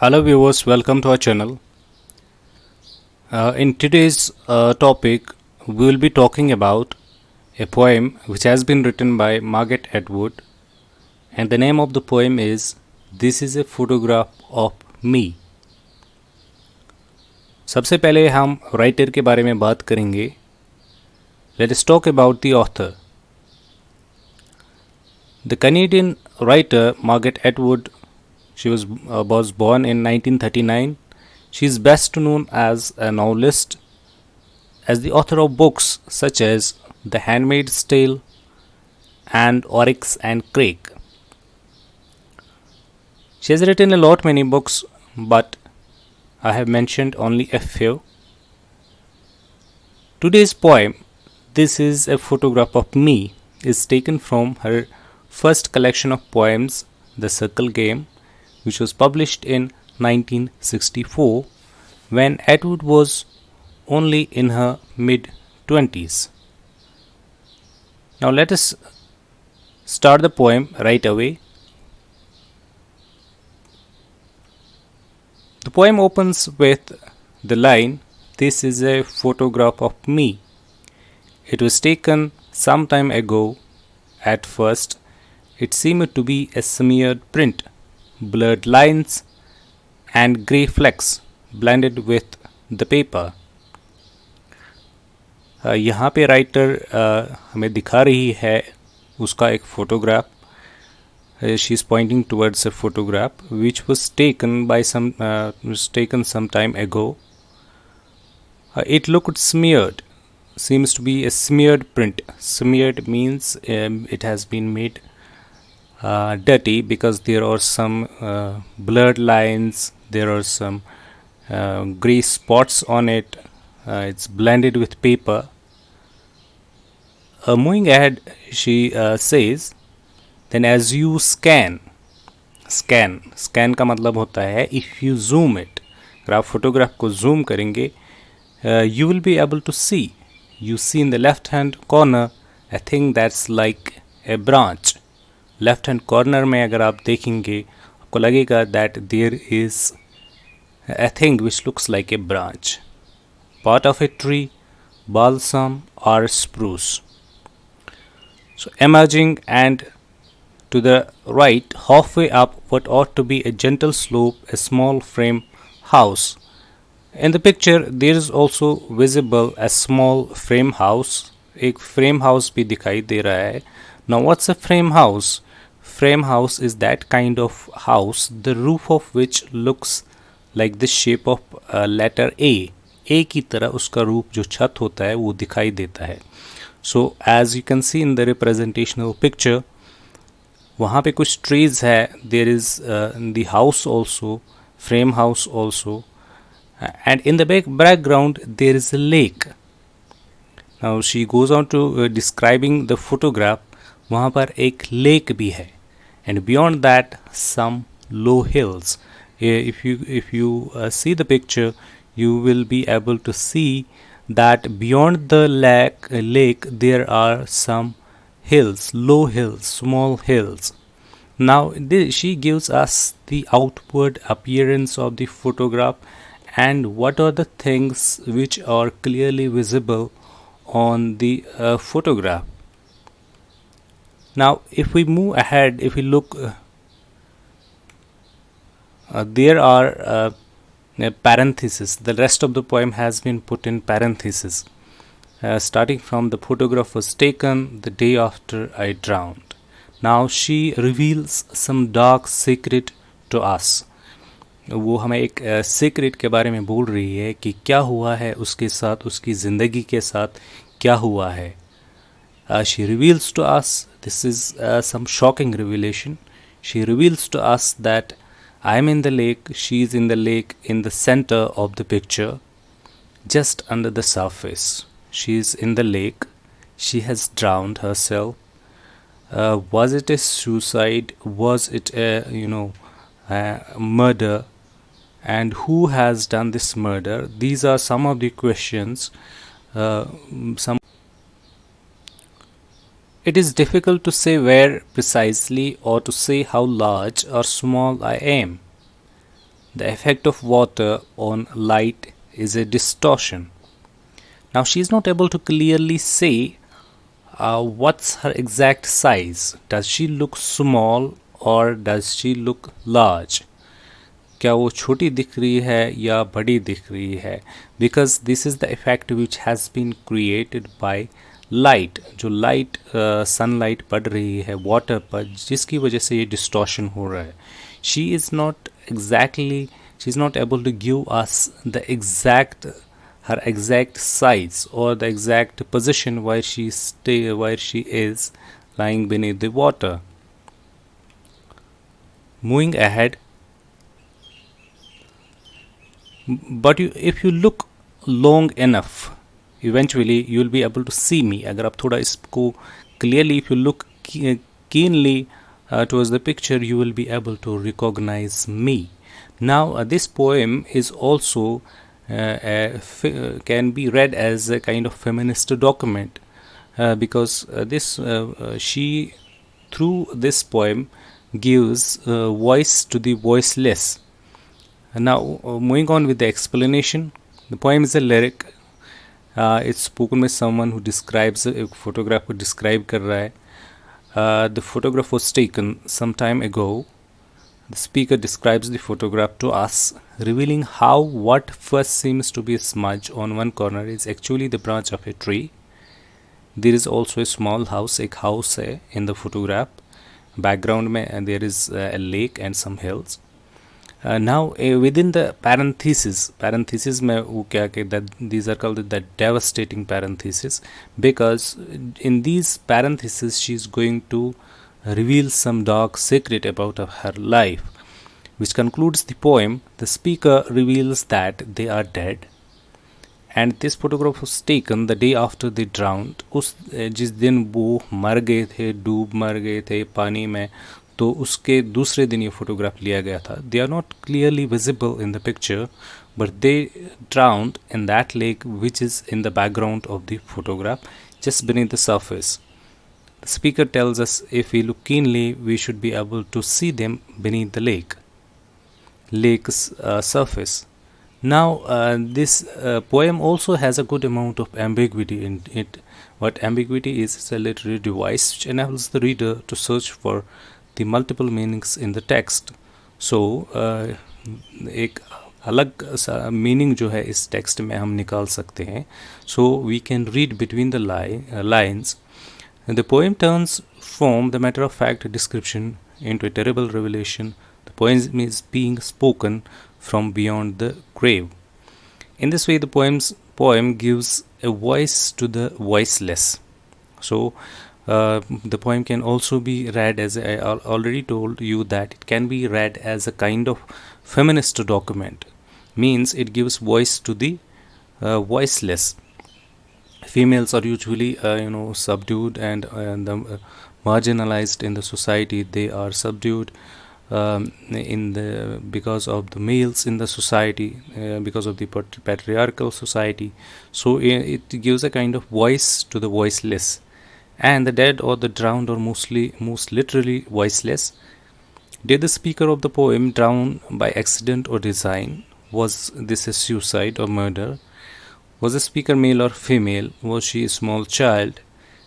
Hello viewers, welcome to our channel. In today's topic, we will be talking about a poem which has been written by Margaret Atwood, and the name of the poem is "This is a photograph of me." सबसे पहले हम writer के बारे में बात करेंगे. Let us talk about the author. The Canadian writer Margaret Atwood, she was born in 1939. She is best known as a novelist, as the author of books such as The Handmaid's Tale and Oryx and Crake. She has written a lot many books, but I have mentioned only a few. Today's poem, This is a Photograph of Me, is taken from her first collection of poems, The Circle Game, which was published in 1964 when Atwood was only in her mid 20s. Now let us start the poem right away. The poem opens with the line, "This is a photograph of me." It was taken some time ago. At first, it seemed to be a smeared print, blurred lines and grey flecks blended with the paper. यहाँ पे writer हमें दिखा रही है उसका एक photograph. She is pointing towards a photograph which was taken some time ago. It looked smeared. Seems to be a smeared print. Smeared means it has been made dirty because there are some blurred lines, there are some grey spots on it. It's blended with paper. Moving ahead, she says, then as you scan का मतलब होता है if you zoom it. अगर आप photograph को zoom करेंगे, you will be able to see. You see in the left hand corner a thing that's like a branch. Left hand corner में अगर आप देखेंगे आपको लगेगा that there is a thing which looks like a branch, part of a tree, balsam or spruce. So emerging and to the right, halfway up what ought to be a gentle slope, a small frame house. In the picture there is also visible a small frame house. एक frame house भी दिखाई दे रहा है. Now what's a frame house? Frame house is that kind of house the roof of which looks like the shape of letter A. A की तरह उसका रूप जो छत होता है वो दिखाई देता है. So as you can see in the representational picture, वहाँ पे कुछ trees है. There is the house also, frame house also, and in the background there is a lake. Now she goes on to describing the photograph. वहाँ पर एक lake भी है, and beyond that some low hills. If you see the picture, you will be able to see that beyond the lake there are some hills, low hills, small hills. Now she gives us the outward appearance of the photograph and what are the things which are clearly visible on the photograph. Now if we move ahead, if we look, there are parentheses. The rest of the poem has been put in parentheses, starting from the photograph was taken the day after I drowned. Now she reveals some dark secret to us. वो हमें एक secret के बारे में बोल रही है कि क्या हुआ है उसके साथ, उसकी ज़िंदगी के साथ क्या हुआ है. She reveals to us, this is some shocking revelation. She reveals to us that I am in the lake, she is in the lake, in the center of the picture, just under the surface. She is in the lake, she has drowned herself. Was it a suicide? Was it a murder? And who has done this murder? These are some of the questions. It is difficult to say where precisely or to say how large or small I am. The effect of water on light is a distortion. Now she is not able to clearly say what's her exact size. Does she look small or does she look large? क्या वो छोटी दिख रही है या बड़ी दिख रही है? Because this is the effect which has been created by light. जो लाइट सनलाइट पड़ रही है वाटर पर, जिसकी वजह से ये डिस्टॉर्शन हो रहा है. She is not exactly, she is not able to give us the exact her exact size or the exact position where she is lying beneath the water. Moving ahead, but if you look long enough, eventually you will be able to see me. अगर आप थोड़ा इसको clearly, if you look keenly towards the picture, you will be able to recognize me. Now this poem is also can be read as a kind of feminist document, because she, through this poem, gives voice to the voiceless. Now moving on with the explanation, the poem is a lyric. It's spoken by someone who describes a photograph को describe कर रहा है. The photograph was taken some time ago. The speaker describes the photograph to us, revealing how what first seems to be a smudge on one corner is actually the branch of a tree. There is also a small house, एक house है in the photograph. Background में there is a lake and some hills. Now within the parenthesis में वो क्या कहता है, these are called the devastating parentheses, because in these parentheses she is going to reveals some dark secret about her life, which concludes the poem. The speaker reveals that they are dead, and this photograph was taken the day after they drowned. उस जिस दिन वो मर गए थे, डूब मर गए थे पानी में, तो उसके दूसरे दिन ये फोटोग्राफ लिया गया था. They are not clearly visible in the picture, but they drowned in that lake which is in the background of the photograph, just beneath the surface. The speaker tells us if we look keenly, we should be able to see them beneath the lake's surface. Now, this poem also has a good amount of ambiguity in it. What ambiguity is a literary device which enables the reader to search for the multiple meanings in the text. So, एक अलग सा meaning जो है इस text में हम निकाल सकते हैं. So, we can read between the lines. The poem turns from the matter-of-fact description into a terrible revelation. The poem is being spoken from beyond the grave. In this way, the poem gives a voice to the voiceless. So, the poem can also be read as I already told you that it can be read as a kind of feminist document. Means it gives voice to the voiceless. Females are usually subdued and marginalized in the society. They are subdued because of the males in the society, because of the patriarchal society. So it gives a kind of voice to the voiceless, and the dead or the drowned are most literally voiceless. Did the speaker of the poem drown by accident or design? Was this a suicide or murder? Was the speaker male or female? Was she a small child?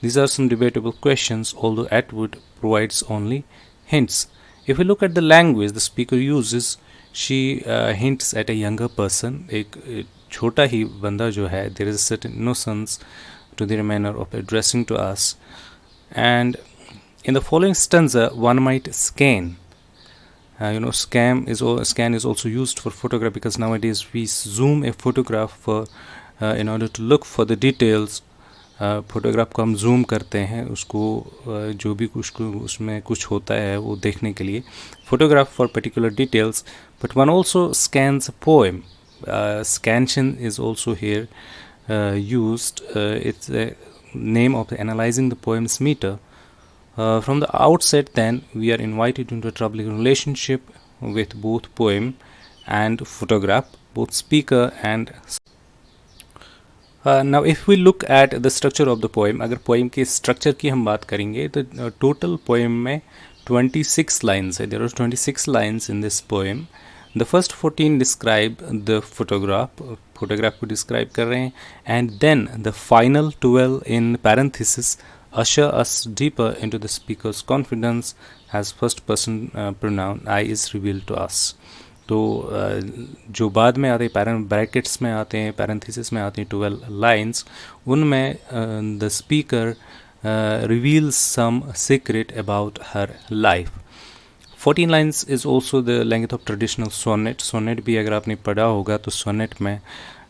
These are some debatable questions, although Atwood provides only hints. If we look at the language the speaker uses, she hints at a younger person. एक छोटा ही बंदा जो है, there is a certain innocence to the manner of addressing to us. And in the following stanza, one might scan. Scan is also used for photograph, because nowadays we zoom a photograph in order to look for the details. Photograph को हम zoom करते हैं, उसको जो भी उसमें कुछ होता है वो देखने के लिए. Photograph for particular details, but one also scans a poem. Scansion is also here used. It's a name of analyzing the poem's meter. From the outset, then, we are invited into a troubling relationship with both poem and photograph, both speaker and. Now if we look at the structure of the poem, अगर poem के structure की हम बात करेंगे तो total poem में 26 lines है. There are 26 lines in this poem. The first 14 describe the photograph को describe कर रहे हैं, and then the final 12 in parenthesis usher us deeper into the speaker's confidence as first person pronoun I is revealed to us. तो जो बाद में आते हैं ब्रैकेट्स में आते हैं, पैरेंथेसिस में आती हैं 12 लाइन्स, उनमें the speaker reveals some secret about her life. 14 lines is also the length of traditional sonnet. Sonnet भी अगर आपने पढ़ा होगा तो sonnet में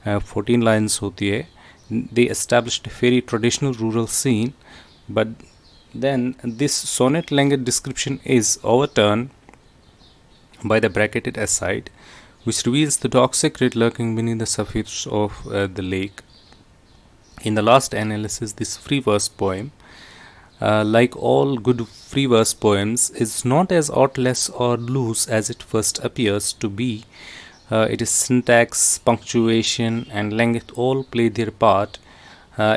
14 lines होती है. They established a very traditional rural scene, but then this sonnet length description is overturned by the bracketed aside, which reveals the dark secret lurking beneath the surface of the lake. In the last analysis, this free verse poem, like all good free verse poems, is not as artless or loose as it first appears to be. It is syntax, punctuation, and length all play their part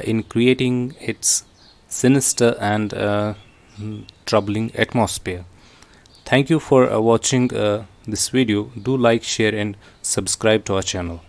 in creating its sinister and troubling atmosphere. Thank you for watching this video. Do like, share, and subscribe to our channel.